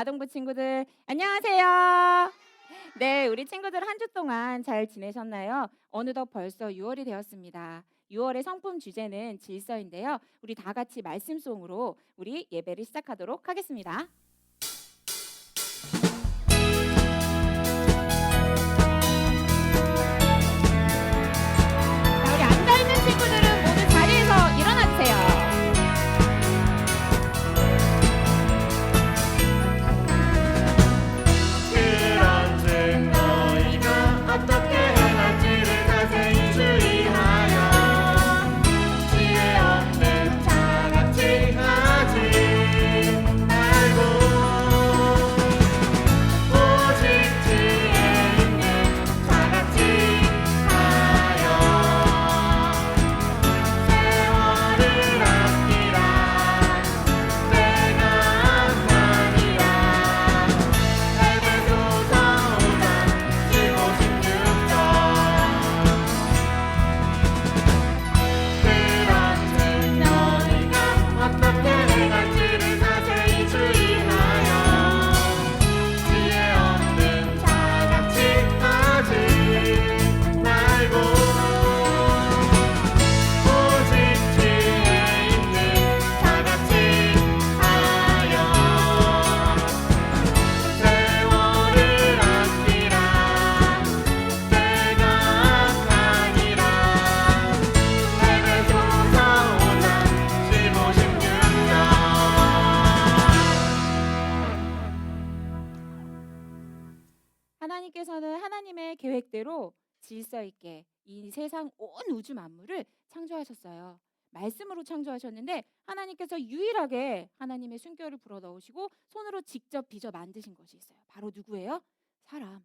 아동부 친구들 안녕하세요. 네, 우리 친구들 한 주 동안 잘 지내셨나요? 어느덧 벌써 6월이 되었습니다. 6월의 성품 주제는 질서인데요. 우리 다 같이 말씀송으로 우리 예배를 시작하도록 하겠습니다. 자, 우리 앉아있는 친구들은 모두 자리에서 일어나주세요. 하나님께서는 하나님의 계획대로 질서 있게 이 세상 온 우주 만물을 창조하셨어요. 말씀으로 창조하셨는데 하나님께서 유일하게 하나님의 숨결을 불어넣으시고 손으로 직접 빚어 만드신 것이 있어요. 바로 누구예요? 사람,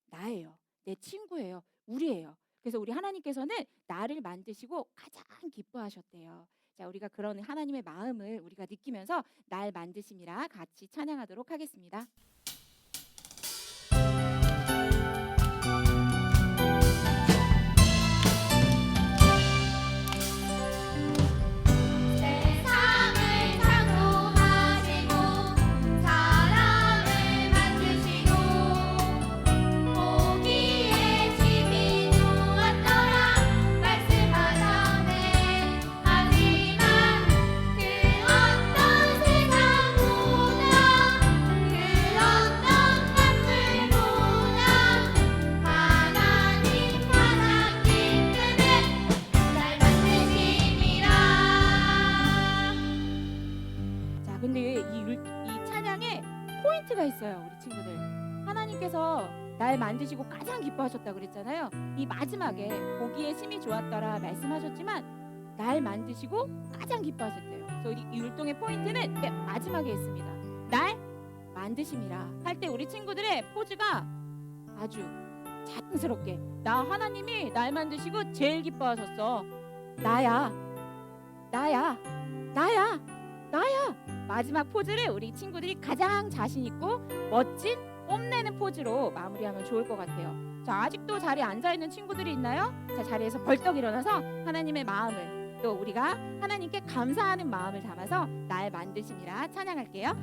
나예요. 내 친구예요. 우리예요. 그래서 우리 하나님께서는 나를 만드시고 가장 기뻐하셨대요. 자, 우리가 그런 하나님의 마음을 우리가 느끼면서 날 만드심이라 같이 찬양하도록 하겠습니다. 근데 이 찬양에 포인트가 있어요, 우리 친구들. 하나님께서 날 만드시고 가장 기뻐하셨다 그랬잖아요. 이 마지막에 보기에 심히 좋았더라 말씀하셨지만 날 만드시고 가장 기뻐하셨대요. 그래서 이 율동의 포인트는 맨 마지막에 있습니다. 날 만드심이라 할 때 우리 친구들의 포즈가 아주 자연스럽게 나 하나님이 날 만드시고 제일 기뻐하셨어. 나야, 나야, 나야, 나야. 마지막 포즈를 우리 친구들이 가장 자신 있고 멋진 뽐내는 포즈로 마무리하면 좋을 것 같아요. 자, 아직도 자리에 앉아있는 친구들이 있나요? 자, 자리에서 벌떡 일어나서 하나님의 마음을 또 우리가 하나님께 감사하는 마음을 담아서 날 만드심이라 찬양할게요.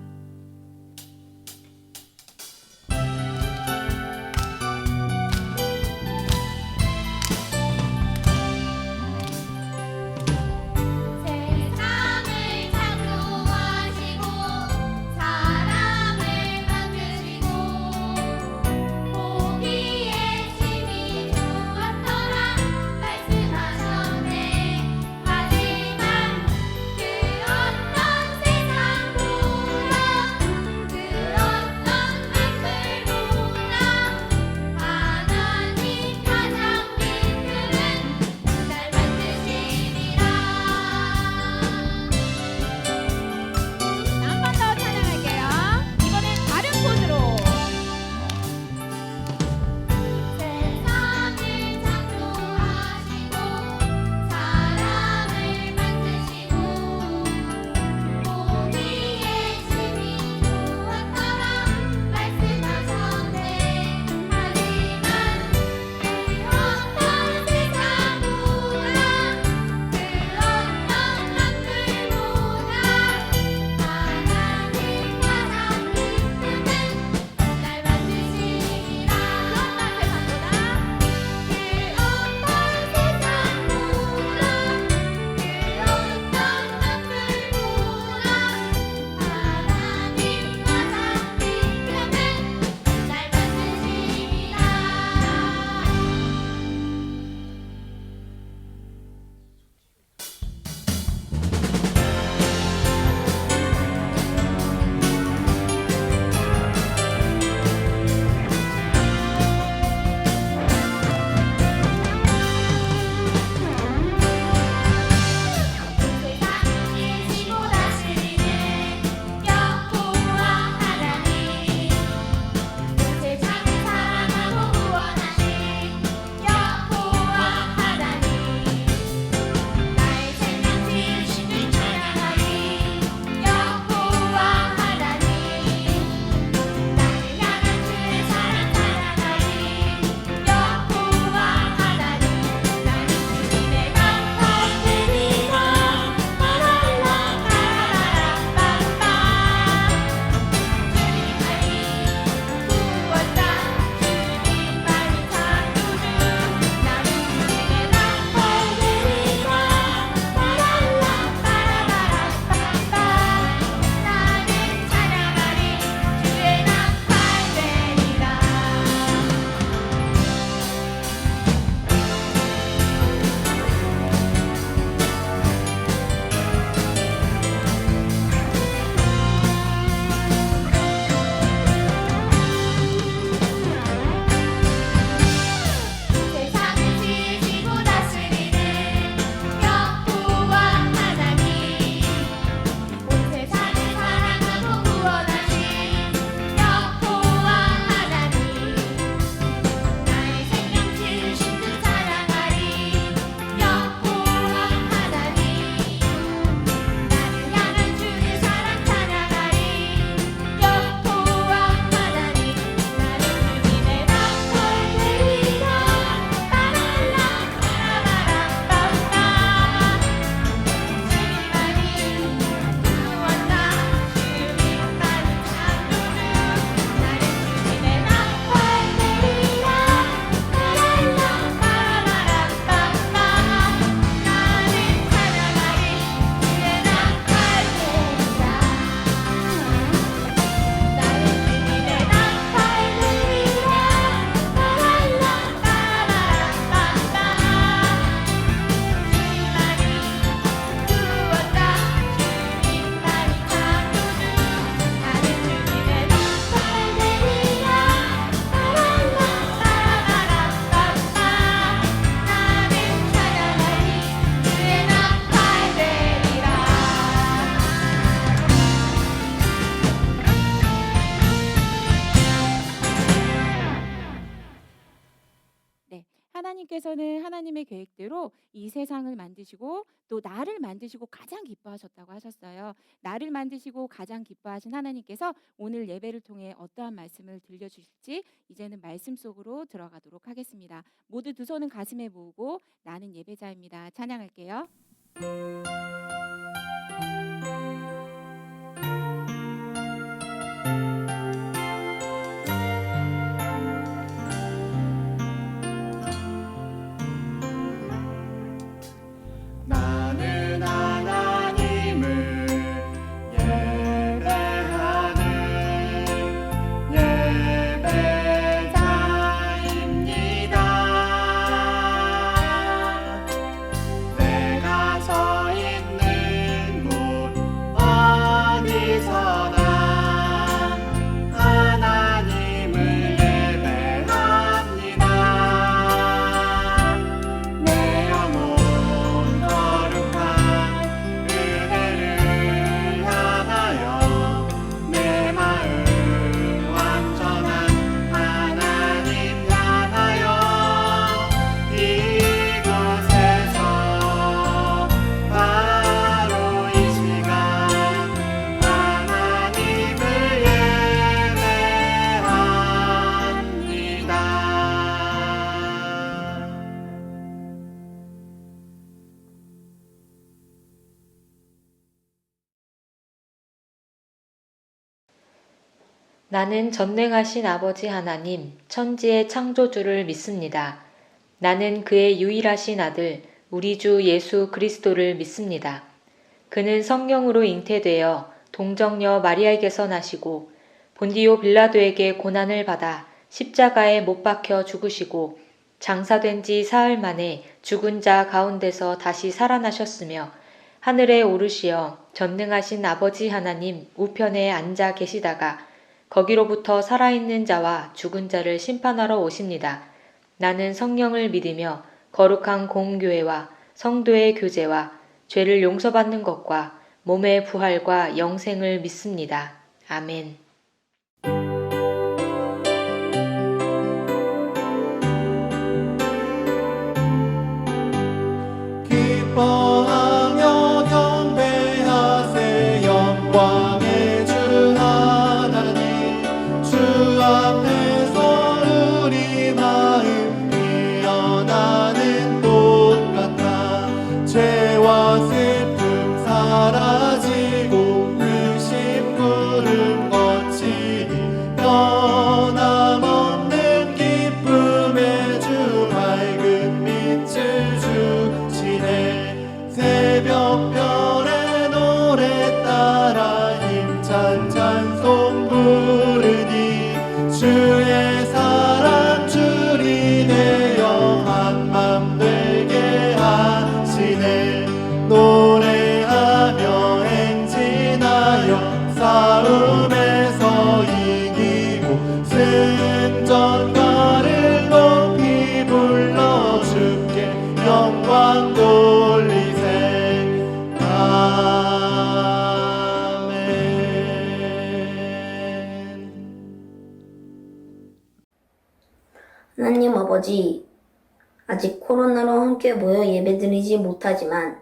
하지만 그 어떤 세상보다 하나님께서는 하나님의 계획대로 이 세상을 만드시고 또 나를 만드시고 가장 기뻐하셨다고 하셨어요. 나를 만드시고 가장 기뻐하신 하나님께서 오늘 예배를 통해 어떠한 말씀을 들려주실지 이제는 말씀 속으로 들어가도록 하겠습니다. 모두 두 손은 가슴에 모으고 나는 예배자입니다. 찬양할게요. 나는 하나님을 예배하는 예배자입니다. 내가 서 있는 곳 어디서나 하나님을 예배합니다. 내 영혼 거룩한 은혜를 향하여 내 마음 완전한 하나님 향하여 이곳에서 바로 이 시간 하나님을 예배합니다. 나는 전능하신 아버지 하나님, 천지의 창조주를 믿습니다. 나는 그의 유일하신 아들, 우리 주 예수 그리스도를 믿습니다. 그는 성령으로 잉태되어 동정녀 마리아에게서 나시고 본디오 빌라도에게 고난을 받아 십자가에 못 박혀 죽으시고 장사된 지 사흘 만에 죽은 자 가운데서 다시 살아나셨으며 하늘에 오르시어 전능하신 아버지 하나님 우편에 앉아 계시다가 거기로부터 살아있는 자와 죽은 자를 심판하러 오십니다. 나는 성령을 믿으며 거룩한 공교회와 성도의 교제와 죄를 용서받는 것과 몸의 부활과 영생을 믿습니다. 아멘. 기뻐하며 경배하세 영광의 주 하나님 주 앞에서 우리 마음 피어나는 꽃 같아 죄와 슬픔 사라지고 의심 구름 거치니 변함없는 기쁨의 주 밝은 빛을 주시네 새벽별의 노래 따라 힘찬 찬송 부르니 주의 사랑 줄이 되어 한맘 되게 하시네 노래하며 행진하여 싸움에서 이기고 승전가를 높이 불러 주께 영광 돌리세 아멘. 하나님 아버지, 아직 코로나로 함께 모여 예배드리지 못하지만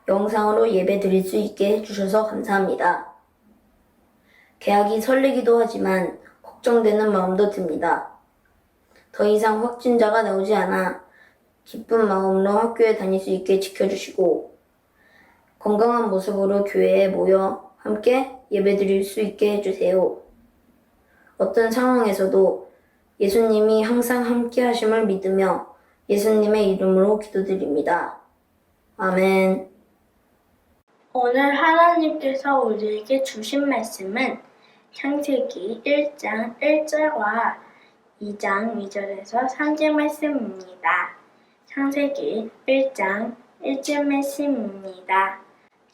영상으로 예배드릴 수 있게 해주셔서 감사합니다. 개학이 설레기도 하지만 걱정되는 마음도 듭니다. 더 이상 확진자가 나오지 않아 기쁜 마음으로 학교에 다닐 수 있게 지켜주시고 건강한 모습으로 교회에 모여 함께 예배드릴 수 있게 해주세요. 어떤 상황에서도 예수님이 항상 함께 하심을 믿으며 예수님의 이름으로 기도드립니다. 아멘. 오늘 하나님께서 우리에게 주신 말씀은 창세기 1장 1절과 2장 2절에서 3절 말씀입니다. 창세기 1장 1절 말씀입니다.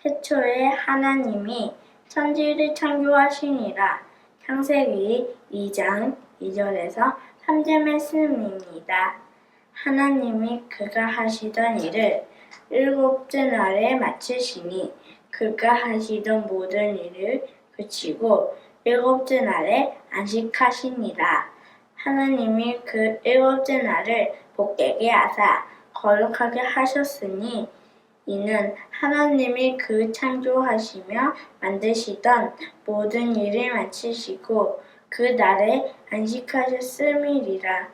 태초에 하나님이 천지를 창조하시니라. 창세기 2장 2절에서 3절 말씀입니다. 하나님이 그가 하시던 일을 일곱째 날에 마치시니 그가 하시던 모든 일을 그치고 일곱째 날에 안식하시니라. 하나님이 그 일곱째 날을 복되게 하사 거룩하게 하셨으니 이는 하나님이 그 창조하시며 만드시던 모든 일을 마치시고 그 날에 안식하셨음이니라.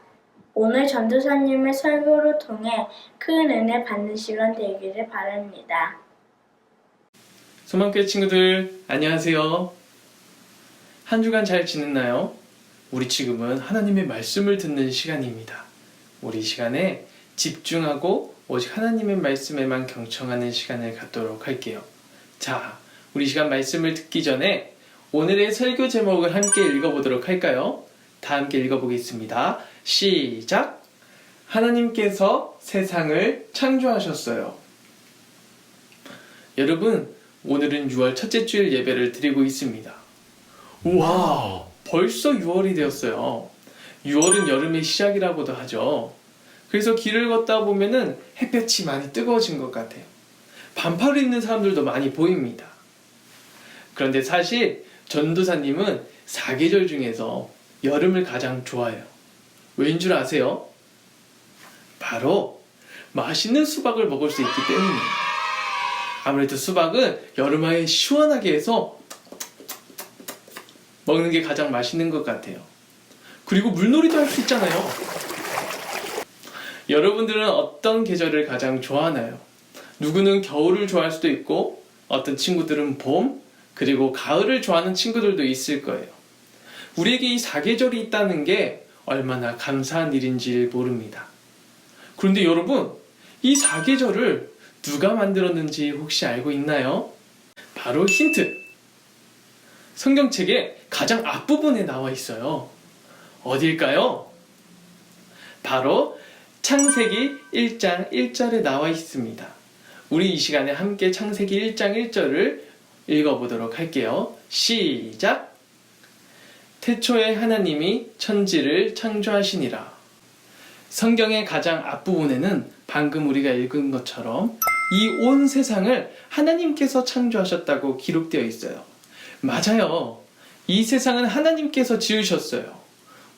오늘 전도사님의 설교를 통해 큰 은혜 받는 시간 되기를 바랍니다. 소망교회 친구들 안녕하세요. 한 주간 잘 지냈나요? 우리 지금은 하나님의 말씀을 듣는 시간입니다. 우리 이 시간에 집중하고 오직 하나님의 말씀에만 경청하는 시간을 갖도록 할게요. 자, 우리 시간 말씀을 듣기 전에 오늘의 설교 제목을 함께 읽어보도록 할까요? 다 함께 읽어보겠습니다. 시작! 하나님께서 세상을 창조하셨어요. 여러분, 오늘은 6월 첫째 주일 예배를 드리고 있습니다. 우와, 벌써 6월이 되었어요. 6월은 여름의 시작이라고도 하죠. 그래서 길을 걷다 보면은 햇볕이 많이 뜨거워진 것 같아요. 반팔을 입는 사람들도 많이 보입니다. 그런데 사실 전도사님은 사계절 중에서 여름을 가장 좋아해요. 왜인 줄 아세요? 바로 맛있는 수박을 먹을 수 있기 때문이에요. 아무래도 수박은 여름에 시원하게 해서 먹는 게 가장 맛있는 것 같아요. 그리고 물놀이도 할 수 있잖아요. 여러분들은 어떤 계절을 가장 좋아하나요? 누구는 겨울을 좋아할 수도 있고 어떤 친구들은 봄, 그리고 가을을 좋아하는 친구들도 있을 거예요. 우리에게 이 사계절이 있다는 게 얼마나 감사한 일인지 모릅니다. 그런데 여러분, 이 사계절을 누가 만들었는지 혹시 알고 있나요? 바로 힌트! 성경책의 가장 앞부분에 나와 있어요. 어딜까요? 바로 창세기 1장 1절에 나와 있습니다. 우리 이 시간에 함께 창세기 1장 1절을 읽어보도록 할게요. 시작! 태초에 하나님이 천지를 창조하시니라. 성경의 가장 앞부분에는 방금 우리가 읽은 것처럼 이 온 세상을 하나님께서 창조하셨다고 기록되어 있어요. 맞아요. 이 세상은 하나님께서 지으셨어요.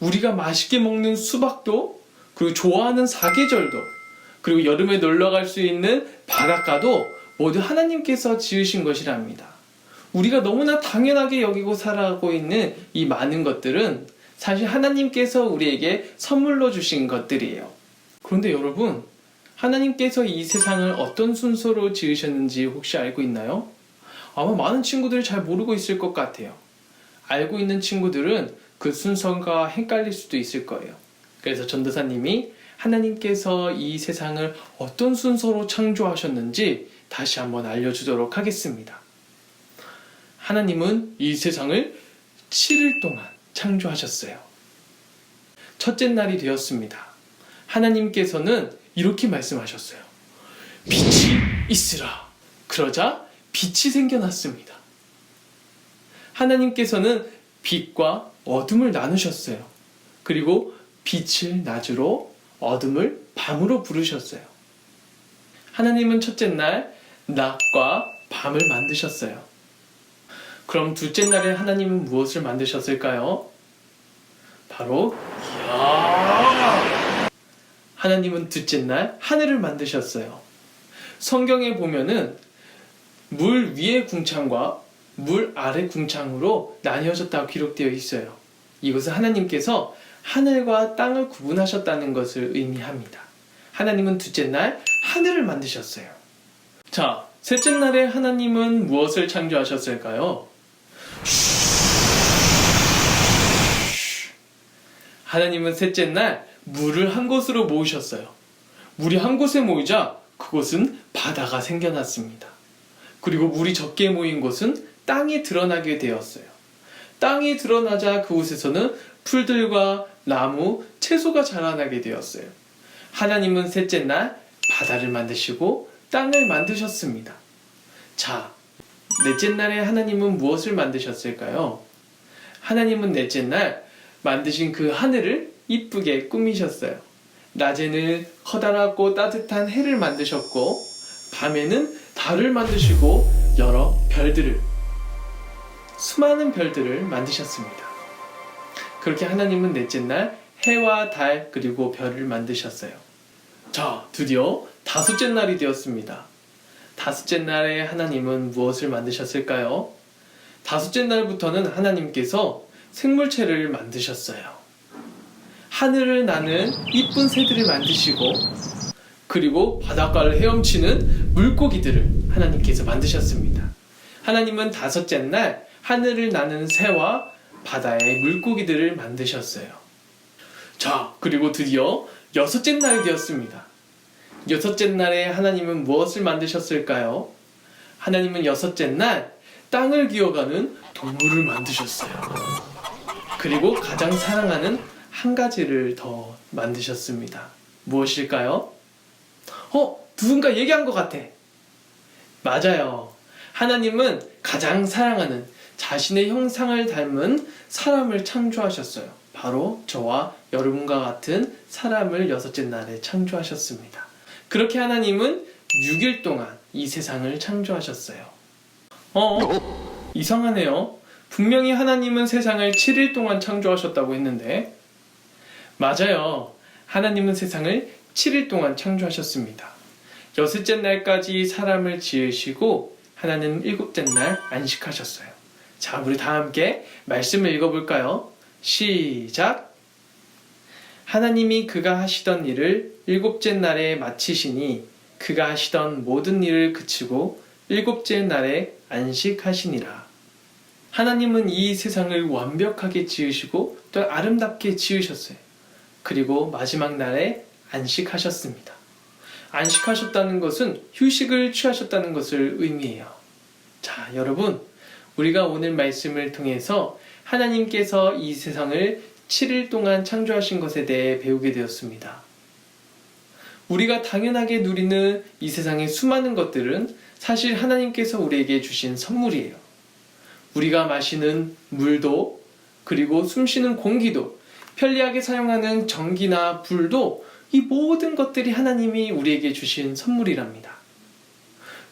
우리가 맛있게 먹는 수박도, 그리고 좋아하는 사계절도, 그리고 여름에 놀러 갈 수 있는 바닷가도 모두 하나님께서 지으신 것이랍니다. 우리가 너무나 당연하게 여기고 살아가고 있는 이 많은 것들은 사실 하나님께서 우리에게 선물로 주신 것들이에요. 그런데 여러분, 하나님께서 이 세상을 어떤 순서로 지으셨는지 혹시 알고 있나요? 아마 많은 친구들이 잘 모르고 있을 것 같아요. 알고 있는 친구들은 그 순서가 헷갈릴 수도 있을 거예요. 그래서 전도사님이 하나님께서 이 세상을 어떤 순서로 창조하셨는지 다시 한번 알려주도록 하겠습니다. 하나님은 이 세상을 7일 동안 창조하셨어요. 첫째 날이 되었습니다. 하나님께서는 이렇게 말씀하셨어요. 빛이 있으라. 그러자 빛이 생겨났습니다. 하나님께서는 빛과 어둠을 나누셨어요. 그리고 빛을 낮으로, 어둠을 밤으로 부르셨어요. 하나님은 첫째 날 낮과 밤을 만드셨어요. 그럼 둘째 날에 하나님은 무엇을 만드셨을까요? 바로 하나님은 둘째 날 하늘을 만드셨어요. 성경에 보면은 물 위의 궁창과 물 아래 궁창으로 나뉘어졌다고 기록되어 있어요. 이것은 하나님께서 하늘과 땅을 구분하셨다는 것을 의미합니다. 하나님은 둘째 날 하늘을 만드셨어요. 자, 셋째 날에 하나님은 무엇을 창조하셨을까요? 하나님은 셋째 날 물을 한 곳으로 모으셨어요. 물이 한 곳에 모이자 그곳은 바다가 생겨났습니다. 그리고 물이 적게 모인 곳은 땅이 드러나게 되었어요. 땅이 드러나자 그곳에서는 풀들과 나무, 채소가 자라나게 되었어요. 하나님은 셋째 날 바다를 만드시고 땅을 만드셨습니다. 자, 넷째 날에 하나님은 무엇을 만드셨을까요? 하나님은 넷째 날 만드신 그 하늘을 이쁘게 꾸미셨어요. 낮에는 커다랗고 따뜻한 해를 만드셨고, 밤에는 달을 만드시고 여러 별들을, 수많은 별들을 만드셨습니다. 그렇게 하나님은 넷째 날 해와 달 그리고 별을 만드셨어요. 자, 드디어 다섯째 날이 되었습니다. 다섯째 날에 하나님은 무엇을 만드셨을까요? 다섯째 날부터는 하나님께서 생물체를 만드셨어요. 하늘을 나는 이쁜 새들을 만드시고, 그리고 바닷가를 헤엄치는 물고기들을 하나님께서 만드셨습니다. 하나님은 다섯째 날 하늘을 나는 새와 바다의 물고기들을 만드셨어요. 자, 그리고 드디어 여섯째 날이 되었습니다. 여섯째 날에 하나님은 무엇을 만드셨을까요? 하나님은 여섯째 날 땅을 기어가는 동물을 만드셨어요. 그리고 가장 사랑하는 한 가지를 더 만드셨습니다. 무엇일까요? 누군가 얘기한 것 같아. 맞아요. 하나님은 가장 사랑하는 자신의 형상을 닮은 사람을 창조하셨어요. 바로 저와 여러분과 같은 사람을 여섯째 날에 창조하셨습니다. 그렇게 하나님은 6일 동안 이 세상을 창조하셨어요. 이상하네요. 분명히 하나님은 세상을 7일 동안 창조하셨다고 했는데, 맞아요. 하나님은 세상을 7일 동안 창조하셨습니다. 여섯째 날까지 사람을 지으시고 하나님은 일곱째 날 안식하셨어요. 자, 우리 다 함께 말씀을 읽어볼까요? 시작! 하나님이 그가 하시던 일을 일곱째 날에 마치시니 그가 하시던 모든 일을 그치고 일곱째 날에 안식하시니라. 하나님은 이 세상을 완벽하게 지으시고 또 아름답게 지으셨어요. 그리고 마지막 날에 안식하셨습니다. 안식하셨다는 것은 휴식을 취하셨다는 것을 의미해요. 자, 여러분, 우리가 오늘 말씀을 통해서 하나님께서 이 세상을 7일 동안 창조하신 것에 대해 배우게 되었습니다. 우리가 당연하게 누리는 이 세상의 수많은 것들은 사실 하나님께서 우리에게 주신 선물이에요. 우리가 마시는 물도, 그리고 숨쉬는 공기도, 편리하게 사용하는 전기나 불도 이 모든 것들이 하나님이 우리에게 주신 선물이랍니다.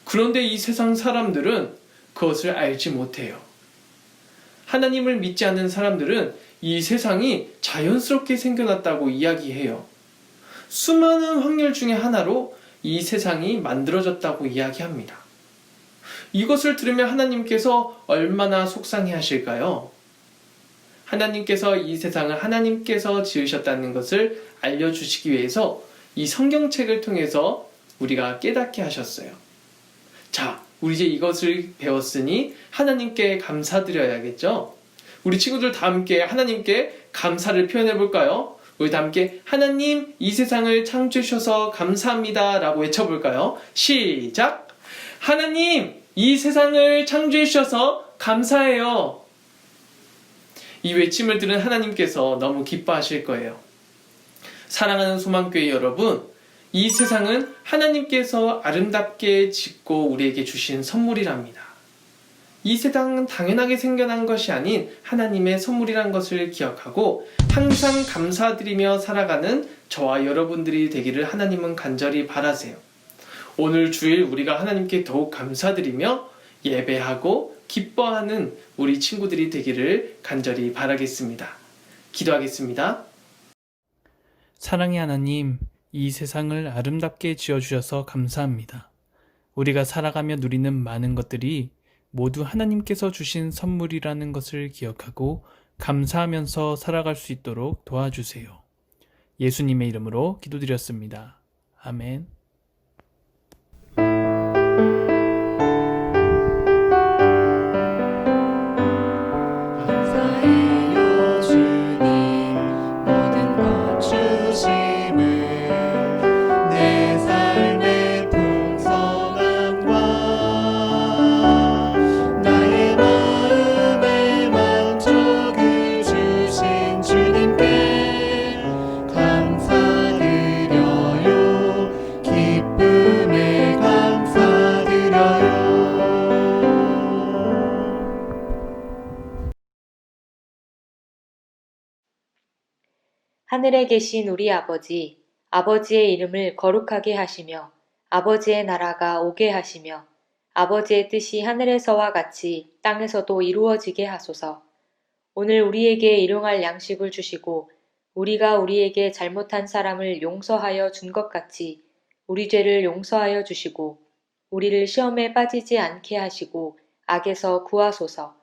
그런데 이 세상 사람들은 그것을 알지 못해요. 하나님을 믿지 않는 사람들은 이 세상이 자연스럽게 생겨났다고 이야기해요. 수많은 확률 중에 하나로 이 세상이 만들어졌다고 이야기합니다. 이것을 들으면 하나님께서 얼마나 속상해 하실까요? 하나님께서 이 세상을 하나님께서 지으셨다는 것을 알려주시기 위해서 이 성경책을 통해서 우리가 깨닫게 하셨어요. 자, 우리 이제 이것을 배웠으니 하나님께 감사드려야겠죠? 우리 친구들 다 함께 하나님께 감사를 표현해 볼까요? 우리 다 함께 하나님 이 세상을 창조해 주셔서 감사합니다 라고 외쳐볼까요? 시작! 하나님 이 세상을 창조해 주셔서 감사해요. 이 외침을 들은 하나님께서 너무 기뻐하실 거예요. 사랑하는 소망교회 여러분, 이 세상은 하나님께서 아름답게 짓고 우리에게 주신 선물이랍니다. 이 세상은 당연하게 생겨난 것이 아닌 하나님의 선물이란 것을 기억하고 항상 감사드리며 살아가는 저와 여러분들이 되기를 하나님은 간절히 바라세요. 오늘 주일 우리가 하나님께 더욱 감사드리며 예배하고 기뻐하는 우리 친구들이 되기를 간절히 바라겠습니다. 기도하겠습니다. 사랑의 하나님, 이 세상을 아름답게 지어주셔서 감사합니다. 우리가 살아가며 누리는 많은 것들이 모두 하나님께서 주신 선물이라는 것을 기억하고 감사하면서 살아갈 수 있도록 도와주세요. 예수님의 이름으로 기도드렸습니다. 아멘. 감사해요 주님 모든 것 주심을 내 삶의 풍성함과 나의 마음의 만족을 주신 주님께 감사드려요 기쁨에 감사드려요. 하늘에 계신 우리 아버지, 아버지의 이름을 거룩하게 하시며 아버지의 나라가 오게 하시며 아버지의 뜻이 하늘에서와 같이 땅에서도 이루어지게 하소서. 오늘 우리에게 일용할 양식을 주시고 우리가 우리에게 잘못한 사람을 용서하여 준 것 같이 우리 죄를 용서하여 주시고 우리를 시험에 빠지지 않게 하시고 악에서 구하소서.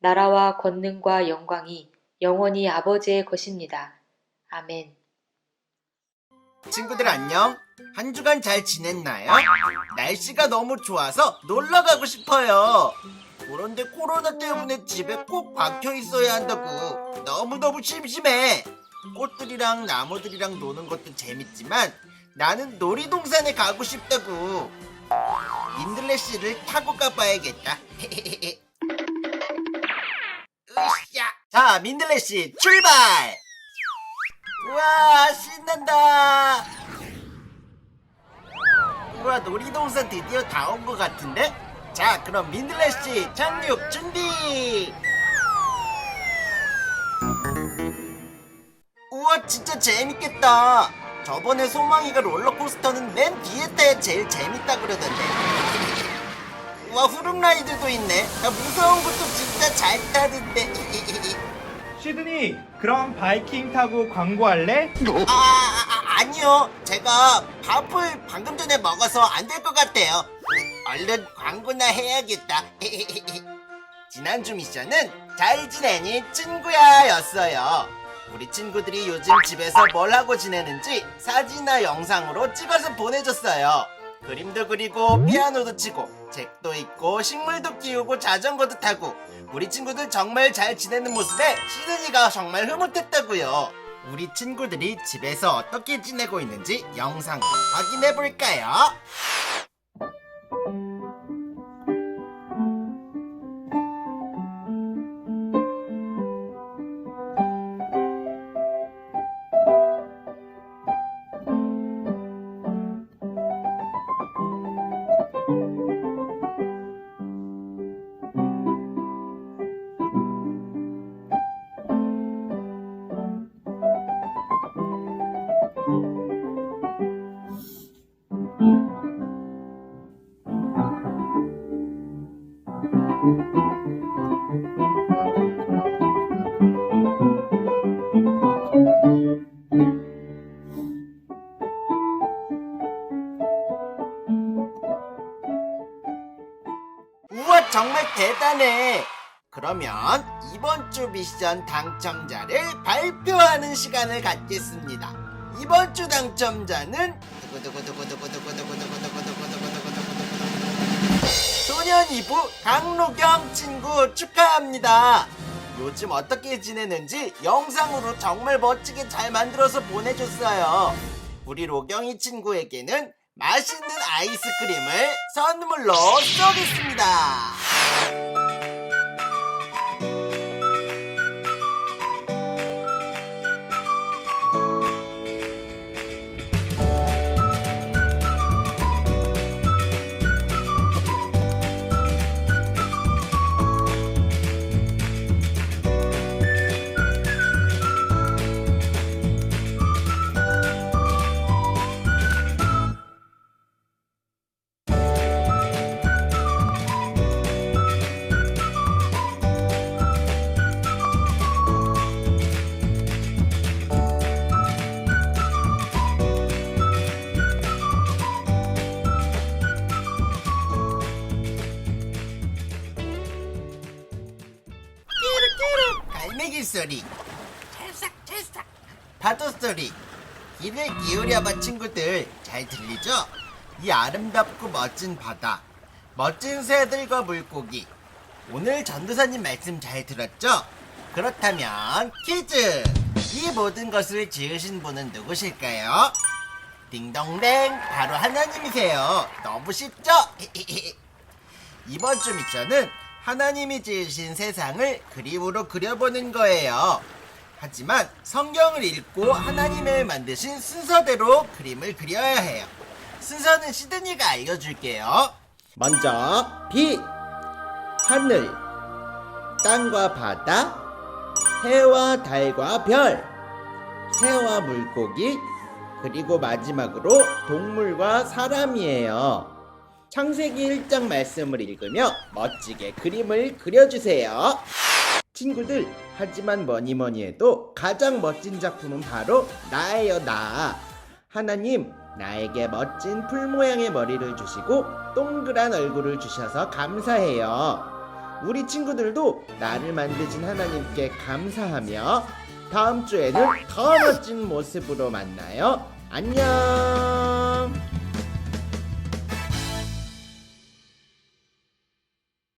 나라와 권능과 영광이 영원히 아버지의 것입니다. 아멘. 친구들 안녕? 한 주간 잘 지냈나요? 날씨가 너무 좋아서 놀러 가고 싶어요. 그런데 코로나 때문에 집에 꼭 박혀 있어야 한다고 너무너무 심심해. 꽃들이랑 나무들이랑 노는 것도 재밌지만 나는 놀이동산에 가고 싶다고. 민들레씨를 타고 가봐야겠다. 으쌰. 자, 민들레씨 출발! 우와, 신난다. 우와, 놀이동산 드디어 다 온 것 같은데? 자, 그럼 민들레씨 착륙 준비! 우와, 진짜 재밌겠다. 저번에 소망이가 롤러코스터는 맨 뒤에 타야 제일 재밌다 그러던데. 우와, 후룸라이드도 있네. 나 무서운 것도 진짜 잘 타던데. 시드니, 그럼 바이킹 타고 광고할래? 아니요. 제가 밥을 방금 전에 먹어서 안 될 것 같아요. 얼른 광고나 해야겠다. 지난주 미션은 잘 지내니 친구야 였어요. 우리 친구들이 요즘 집에서 뭘 하고 지내는지 사진이나 영상으로 찍어서 보내줬어요. 그림도 그리고 피아노도 치고 책도 읽고 식물도 키우고 자전거도 타고 우리 친구들 정말 잘 지내는 모습에 시드니가 정말 흐뭇했다고요. 우리 친구들이 집에서 어떻게 지내고 있는지 영상으로 확인해볼까요? 우와, 정말 대단해. 그러면 이번 주 미션 당첨자를 발표하는 시간을 갖겠습니다. 이번 주 당첨자는 소년 2부 강로경 친구 축하합니다. 요즘 어떻게 지내는지 영상으로 정말 멋지게 잘 만들어서 보내줬어요. 우리 로경이 친구에게는 맛있는 아이스크림을 선물로 쏘겠습니다. 갈매기 소리, 찰싹찰싹 파도 소리. 귀를 기울여봐 친구들. 잘 들리죠? 이 아름답고 멋진 바다, 멋진 새들과 물고기. 오늘 전도사님 말씀 잘 들었죠? 그렇다면 퀴즈! 이 모든 것을 지으신 분은 누구실까요? 딩동댕, 바로 하나님이세요. 너무 쉽죠? 이번 주 미션은 하나님이 지으신 세상을 그림으로 그려보는 거예요. 하지만 성경을 읽고 하나님을 만드신 순서대로 그림을 그려야 해요. 순서는 시드니가 알려줄게요. 먼저 빛, 하늘, 땅과 바다, 해와 달과 별, 새와 물고기, 그리고 마지막으로 동물과 사람이에요. 창세기 1장 말씀을 읽으며 멋지게 그림을 그려주세요. 친구들, 하지만 뭐니 해도 가장 멋진 작품은 바로 나예요, 나. 하나님, 나에게 멋진 풀 모양의 머리를 주시고 동그란 얼굴을 주셔서 감사해요. 우리 친구들도 나를 만드신 하나님께 감사하며 다음 주에는 더 멋진 모습으로 만나요. 안녕.